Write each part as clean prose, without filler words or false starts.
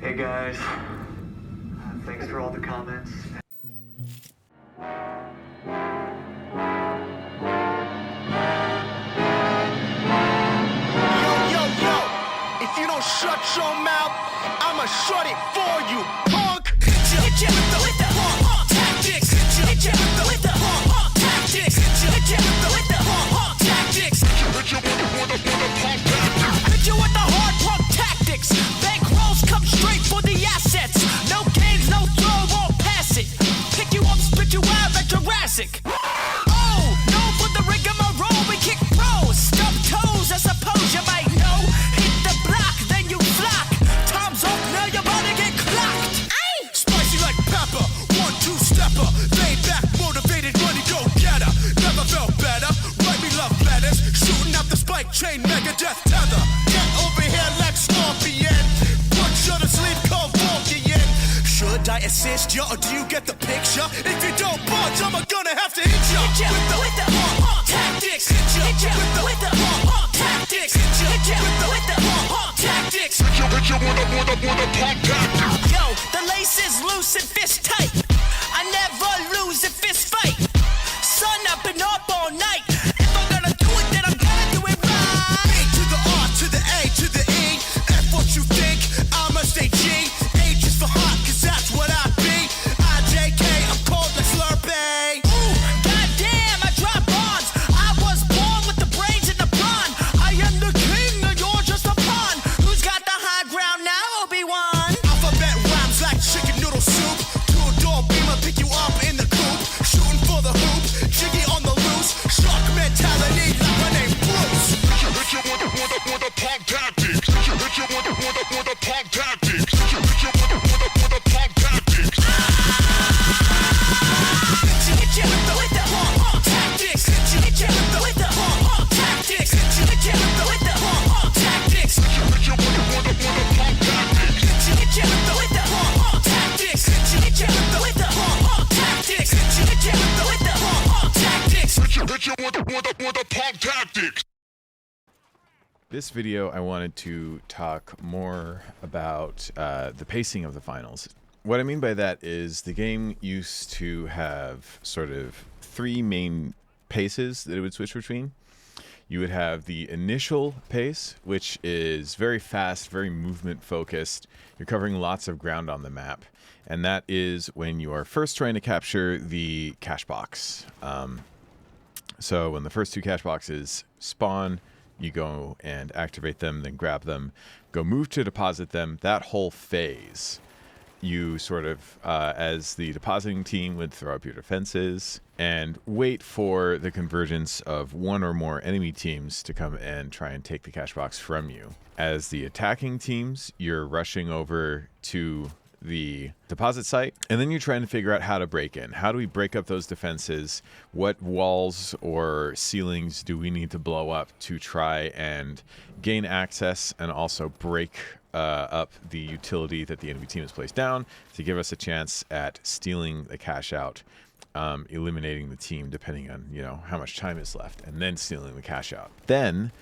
Hey guys, thanks for all the comments. If you don't shut your mouth, I'ma shut it for you, punk. Hit ya with the punk tactics. Hit ya with the punk tactics. Hit ya with the punk tactics. Hit ya with the punk tactics. Hit ya with the hard punk tactics. Bankrolls come straight for the assets. No games, no throw, won't pass it. Pick you up, spit you out like Jurassic. Oh, no for the rigmarole, we kick pros. Stub toes, I suppose you might know. Hit the block, then you flock. Time's up, now your body get clocked. Aye. Spicy like pepper, 1-2-stepper. Laid back, motivated, money go getter. Never felt better, write me love letters. Shooting up the spike chain, Megadeth tether. Get over here like Scorpion. Put you to sleep, cold Vulcan. Should I assist you, or do you get the picture? If you don't budge, I'm gonna have to hit ya. Hit ya with the punk tactics. Hit ya with the punk tactics. Hit ya with the punk tactics. Hit ya with the punk tactics. Yo, the lace is loose and fist tight. I never lose a fist fight. Sun up and up all night. If I'm gonna do it, then I'm gonna do it right. B to the R to the A to the E. F what you think, I'ma stay G. H is for hot, cause that's what I be. IJK, I'm cold like Slurpee. Ooh, goddamn, I drop bombs. I was born with the brains in the brawn. I am the king, and you're just a pawn. Who's got the high ground now, Obi-Wan? Alphabet rhymes like chicken noodle soup. Two-door beamer, pick you up in the coop. Shooting for the hoop, jiggy on the loose. Shark mentality like my name Bruce. Hit you with the punk tactics. Hit you with the punk tactics. Hit you with the punk tactics. Hit you with the punk tactics. Hit you with the punk tactics. Hit you with the punk tactics. Hit you with the punk tactics. Hit you with the punk tactics. Hit you with the punk tactics. Hit you with the punk tactics. Hit you with the punk tactics. This video, I wanted to talk more about the pacing of the finals. What I mean by that is the game used to have sort of three main paces that it would switch between. You would have the initial pace, which is very fast, very movement focused. You're covering lots of ground on the map. And that is when you are first trying to capture the cash box. So when the first two cash boxes spawn, you go and activate them, then grab them, go move to deposit them. That whole phase, you sort of, as the depositing team, would throw up your defenses and wait for the convergence of one or more enemy teams to come and try and take the cash box from you. As the attacking teams, you're rushing over to the deposit site, and then you're trying to figure out how to break in. How do we break up those defenses? What walls or ceilings do we need to blow up to try and gain access and also break up the utility that the enemy team has placed down to give us a chance at stealing the cash out, eliminating the team depending on, you know, how much time is left, and then stealing the cash out. Then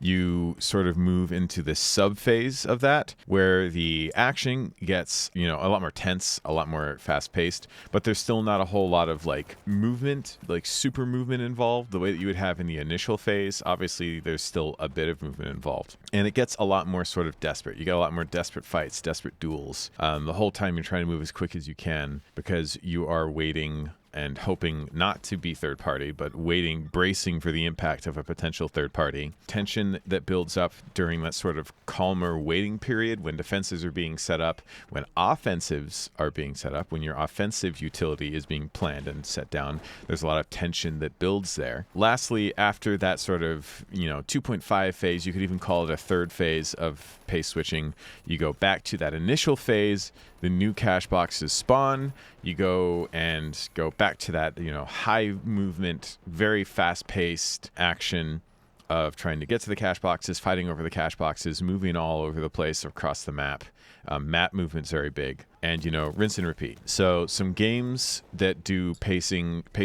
you sort of move into the sub phase of that, where the action gets, you know, a lot more tense, a lot more fast paced, but there's still not a whole lot of like movement, like super movement involved the way that you would have in the initial phase. Obviously, there's still a bit of movement involved, and it gets a lot more sort of desperate. You get a lot more desperate fights, desperate duels. The whole time you're trying to move as quick as you can because you are waiting and hoping not to be third party, but waiting, bracing for the impact of a potential third party. Tension that builds up during that sort of calmer waiting period when defenses are being set up, when offensives are being set up, when your offensive utility is being planned and set down. There's a lot of tension that builds there. Lastly, after that sort of, 2.5 phase, you could even call it a third phase of pace switching. You go back to that initial phase, the new cash boxes spawn, you go back to that, high movement, very fast paced action of trying to get to the cash boxes, fighting over the cash boxes, moving all over the place across the map. Map movement's very big, and rinse and repeat. So some games that do pace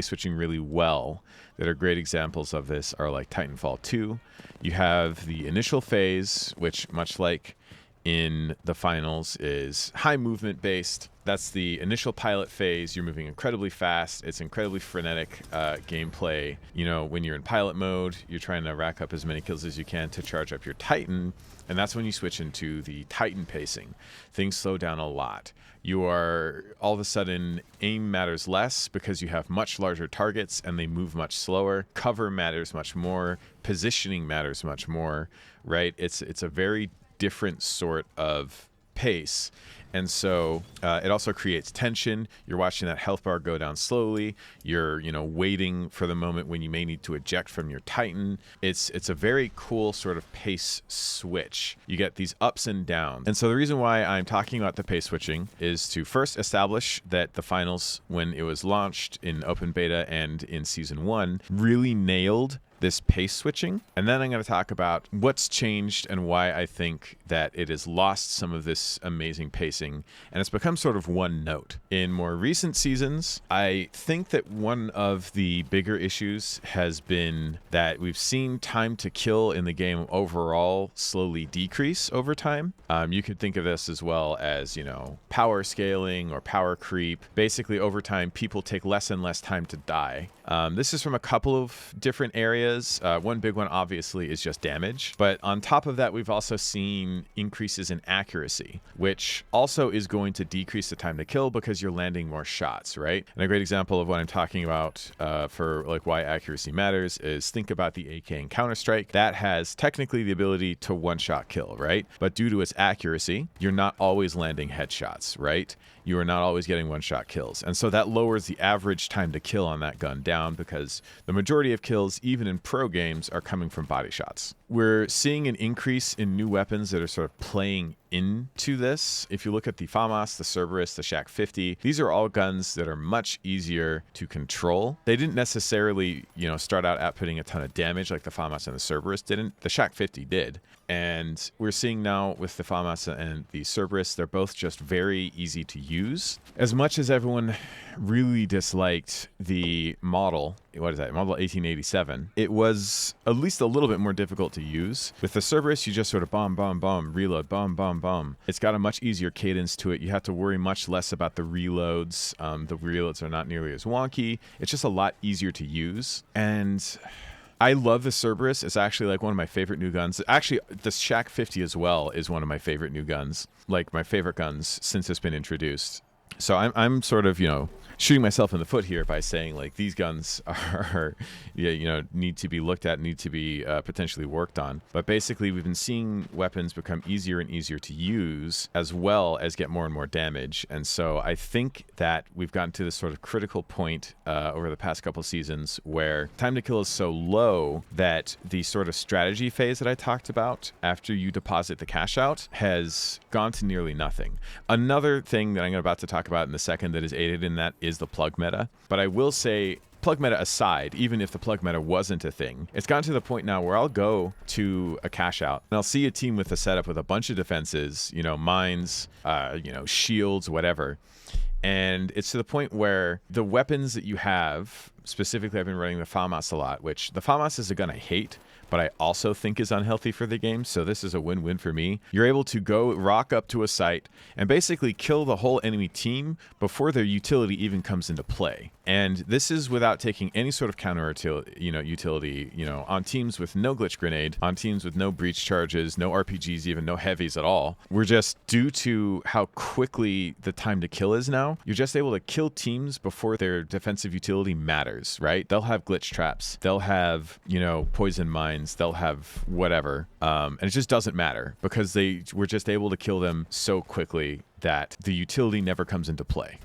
switching really well that are great examples of this are like Titanfall 2. You have the initial phase, which much like in the finals is high movement based. That's the initial pilot phase. You're moving incredibly fast. It's incredibly frenetic gameplay. You know, when you're in pilot mode, you're trying to rack up as many kills as you can to charge up your Titan. And that's when you switch into the Titan pacing. Things slow down a lot. You are, all of a sudden, aim matters less because you have much larger targets and they move much slower. Cover matters much more. Positioning matters much more, right? It's a very different sort of pace. And so it also creates tension. You're watching that health bar go down slowly. You're, waiting for the moment when you may need to eject from your Titan. It's a very cool sort of pace switch. You get these ups and downs. And so the reason why I'm talking about the pace switching is to first establish that the finals, when it was launched in open beta and in season 1, really nailed this pace switching. And then I'm going to talk about what's changed and why I think that it has lost some of this amazing pacing and it's become sort of one note. In more recent seasons, I think that one of the bigger issues has been that we've seen time to kill in the game overall slowly decrease over time. You could think of this as well as, power scaling or power creep. Basically, over time, people take less and less time to die. This is from a couple of different areas. One big one, obviously, is just damage. But on top of that, we've also seen increases in accuracy, which also is going to decrease the time to kill because you're landing more shots, right? And a great example of what I'm talking about for like why accuracy matters is think about the AK in Counter-Strike. That has technically the ability to one-shot kill, right? But due to its accuracy, you're not always landing headshots, right? You are not always getting one-shot kills. And so that lowers the average time to kill on that gun down because the majority of kills, even in pro games, are coming from body shots. We're seeing an increase in new weapons that are sort of playing into this. If you look at the FAMAS, the Cerberus, the Shack 50, these are all guns that are much easier to control. They didn't necessarily, start out outputting a ton of damage like the FAMAS and the Cerberus didn't. The Shack 50 did. And we're seeing now with the FAMAS and the Cerberus, they're both just very easy to use. As much as everyone really disliked the model, Model 1887, it was at least a little bit more difficult to use. With the Cerberus, you just sort of bomb, reload, bomb. It's got a much easier cadence to it. You have to worry much less about the reloads. The reloads are not nearly as wonky. It's just a lot easier to use. And I love the Cerberus. It's actually like one of my favorite new guns. Actually, the Shack 50 as well is one of my favorite new guns, like my favorite guns since it's been introduced. So I'm sort of, shooting myself in the foot here by saying like these guns are, need to be looked at, need to be potentially worked on. But basically, we've been seeing weapons become easier and easier to use as well as get more and more damage. And so I think that we've gotten to this sort of critical point over the past couple seasons where time to kill is so low that the sort of strategy phase that I talked about after you deposit the cash out has gone to nearly nothing. Another thing that I'm about to talk about in a second that is aided in that is the plug meta. But I will say, plug meta aside, even if the plug meta wasn't a thing, it's gotten to the point now where I'll go to a cash out and I'll see a team with a setup with a bunch of defenses, mines, shields, whatever. And it's to the point where the weapons that you have, specifically I've been running the FAMAS a lot, which the FAMAS is a gun I hate, but I also think is unhealthy for the game, so this is a win-win for me. You're able to go rock up to a site and basically kill the whole enemy team before their utility even comes into play. And this is without taking any sort of counter utility, on teams with no glitch grenade, on teams with no breach charges, no RPGs, even no heavies at all. We're just, due to how quickly the time to kill is now, you're just able to kill teams before their defensive utility matters, right? They'll have glitch traps, they'll have, poison mines, they'll have whatever, and it just doesn't matter because we're just able to kill them so quickly that the utility never comes into play.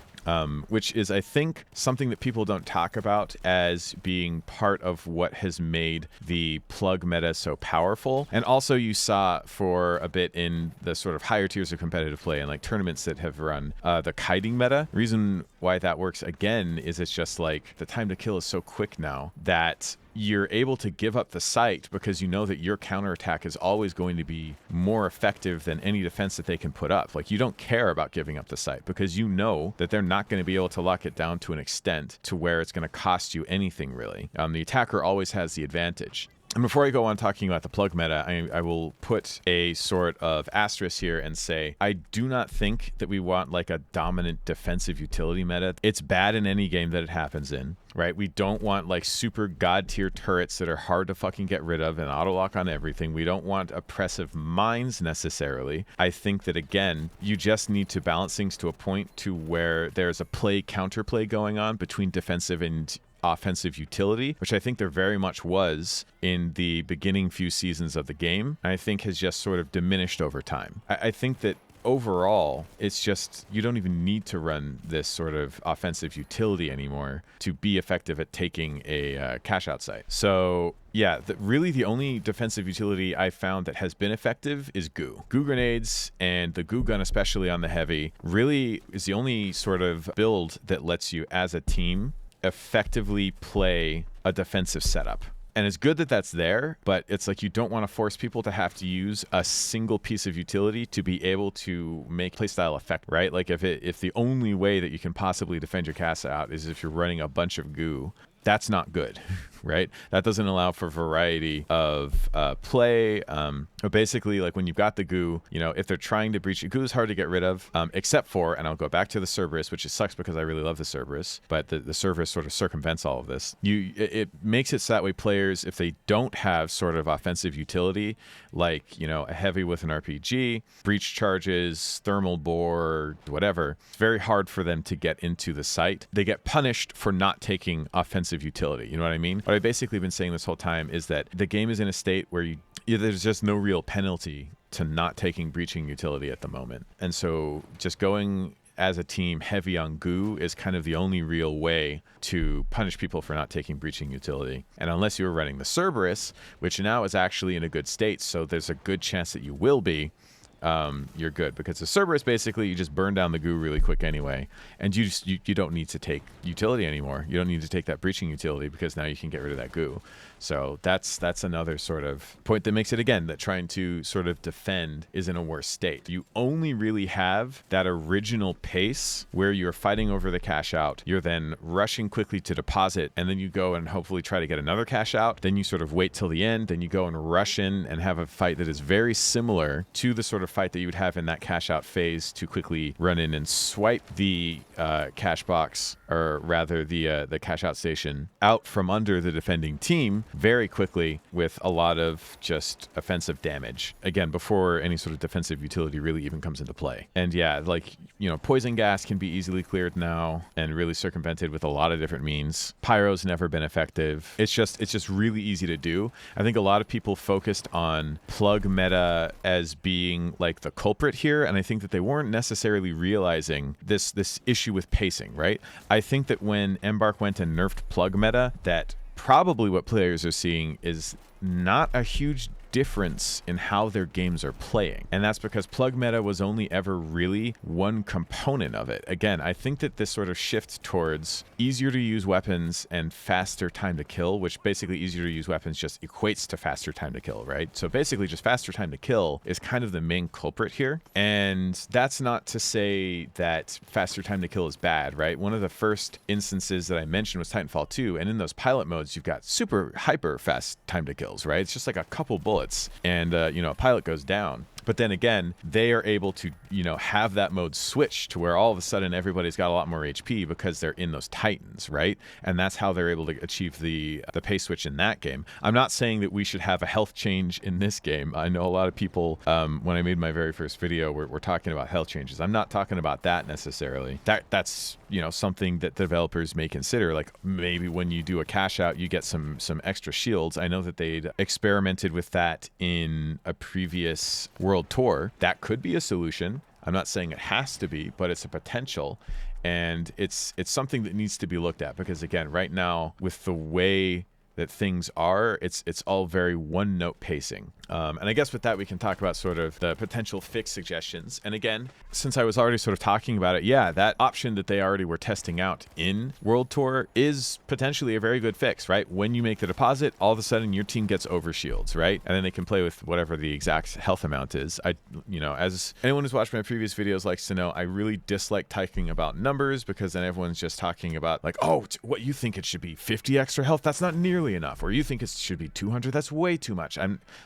Which is, I think, something that people don't talk about as being part of what has made the plug meta so powerful. And also you saw for a bit in the sort of higher tiers of competitive play and like tournaments that have run the kiting meta. The reason why that works again is it's just like the time to kill is so quick now that you're able to give up the site because you know that your counterattack is always going to be more effective than any defense that they can put up. Like, you don't care about giving up the site because you know that they're not going to be able to lock it down to an extent to where it's going to cost you anything, really. The attacker always has the advantage. And before I go on talking about the plug meta, I will put a sort of asterisk here and say, I do not think that we want like a dominant defensive utility meta. It's bad in any game that it happens in, right? We don't want like super god tier turrets that are hard to fucking get rid of and auto lock on everything. We don't want oppressive mines necessarily. I think that, again, you just need to balance things to a point to where there's a play counterplay going on between defensive and offensive utility, which I think there very much was in the beginning few seasons of the game. I think has just sort of diminished over time. I think that overall, it's just, you don't even need to run this sort of offensive utility anymore to be effective at taking a cash out site. So yeah, really the only defensive utility I found that has been effective is goo. Goo grenades and the goo gun, especially on the heavy, really is the only sort of build that lets you as a team effectively play a defensive setup. And it's good that that's there, but it's like you don't want to force people to have to use a single piece of utility to be able to make playstyle effect, right? Like if the only way that you can possibly defend your cast out is if you're running a bunch of goo, that's not good, right? That doesn't allow for variety of play. But basically, like when you've got the goo, you know, if they're trying to breach, goo is hard to get rid of, except for, and I'll go back to the Cerberus, which it sucks because I really love the Cerberus, but the Cerberus sort of circumvents all of this. It makes it so that way players, if they don't have sort of offensive utility, like, you know, a heavy with an RPG, breach charges, thermal bore, whatever, it's very hard for them to get into the site. They get punished for not taking offensive utility. You know what I mean? What I've basically been saying this whole time is that the game is in a state where there's just no real penalty to not taking breaching utility at the moment. And so just going as a team heavy on goo is kind of the only real way to punish people for not taking breaching utility. And unless you were running the Cerberus, which now is actually in a good state, so there's a good chance that you will be, you're good, because the Cerberus, basically you just burn down the goo really quick anyway, and you don't need to take utility anymore. You don't need to take that breaching utility because now you can get rid of that goo. So that's another sort of point that makes it, again, that trying to sort of defend is in a worse state. You only really have that original pace where you're fighting over the cash out, you're then rushing quickly to deposit, and then you go and hopefully try to get another cash out, then you sort of wait till the end, then you go and rush in and have a fight that is very similar to the sort of fight that you would have in that cash out phase to quickly run in and swipe the cash box, or rather the cash out station, out from under the defending team very quickly with a lot of just offensive damage, again, before any sort of defensive utility really even comes into play. And yeah, like, you know, poison gas can be easily cleared now and really circumvented with a lot of different means. Pyro's never been effective. It's just really easy to do. I think a lot of people focused on plug meta as being like the culprit here, and I think that they weren't necessarily realizing this issue with pacing, right? I think that when Embark went and nerfed plug meta, that probably what players are seeing is not a huge difference in how their games are playing. And that's because plug meta was only ever really one component of it. Again, I think that this sort of shift towards easier to use weapons and faster time to kill, which basically easier to use weapons just equates to faster time to kill, right? So basically just faster time to kill is kind of the main culprit here. And that's not to say that faster time to kill is bad, right? One of the first instances that I mentioned was Titanfall 2, and in those pilot modes, you've got super hyper fast time to kills, right? It's just like a couple bullets and you know, a pilot goes down. But then again, they are able to, you know, have that mode switch to where all of a sudden everybody's got a lot more HP because they're in those Titans, right? And that's how they're able to achieve the pace switch in that game. I'm not saying that we should have a health change in this game. I know a lot of people, when I made my very first video, we're talking about health changes. I'm not talking about that necessarily. That's, you know, something that developers may consider. Like maybe when you do a cash out, you get some extra shields. I know that they'd experimented with that in a previous World Tour. That could be a solution. I'm not saying it has to be, but it's a potential, and it's something that needs to be looked at, because again, right now with the way that things are, it's all very one note pacing. And I guess with that, we can talk about sort of the potential fix suggestions. And again, since I was already sort of talking about it, yeah, that option that they already were testing out in World Tour is potentially a very good fix, right? When you make the deposit, all of a sudden your team gets overshields, right? And then they can play with whatever the exact health amount is. As anyone who's watched my previous videos likes to know, I really dislike talking about numbers, because then everyone's just talking about like, oh, what you think it should be 50 extra health, that's not nearly enough, or you think it should be 200, that's way too much.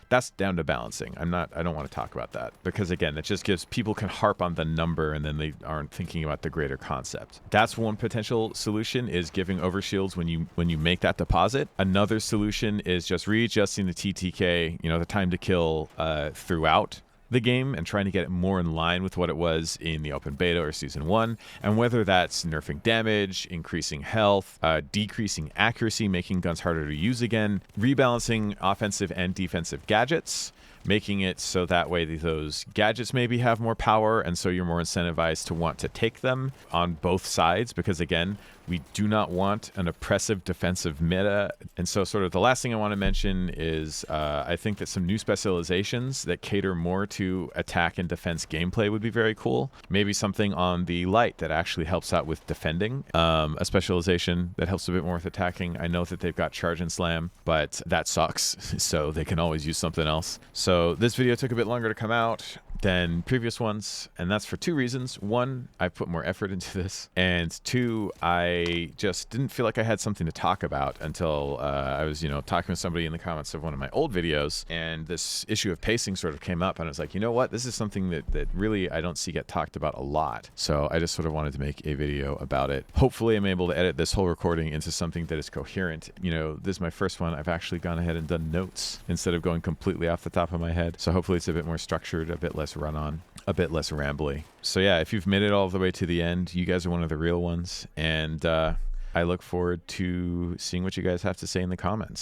That's down to balancing. I don't want to talk about that, because again, it just gives people can harp on the number and then they aren't thinking about the greater concept. That's one potential solution, is giving overshields when you make that deposit. Another solution is just readjusting the TTK, the time to kill throughout the game, and trying to get it more in line with what it was in the open beta or season 1, and whether that's nerfing damage, increasing health, decreasing accuracy, making guns harder to use again, rebalancing offensive and defensive gadgets, making it so that way those gadgets maybe have more power, and so you're more incentivized to want to take them on both sides, because again, we do not want an oppressive defensive meta. And so sort of the last thing I want to mention is I think that some new specializations that cater more to attack and defense gameplay would be very cool. Maybe something on the light that actually helps out with defending, a specialization that helps a bit more with attacking. I know that they've got charge and slam, but that sucks, so they can always use something else. So this video took a bit longer to come out than previous ones, and that's for two reasons. One, I put more effort into this, and two, I just didn't feel like I had something to talk about until I was, talking with somebody in the comments of one of my old videos, and this issue of pacing sort of came up, and I was like, you know what, this is something that really I don't see get talked about a lot, so I just sort of wanted to make a video about it. Hopefully I'm able to edit this whole recording into something that is coherent. This is my first one. I've actually gone ahead and done notes instead of going completely off the top of my head, so hopefully it's a bit more structured, a bit less run on, a bit less rambly. So yeah, if you've made it all the way to the end, you guys are one of the real ones, and I look forward to seeing what you guys have to say in the comments.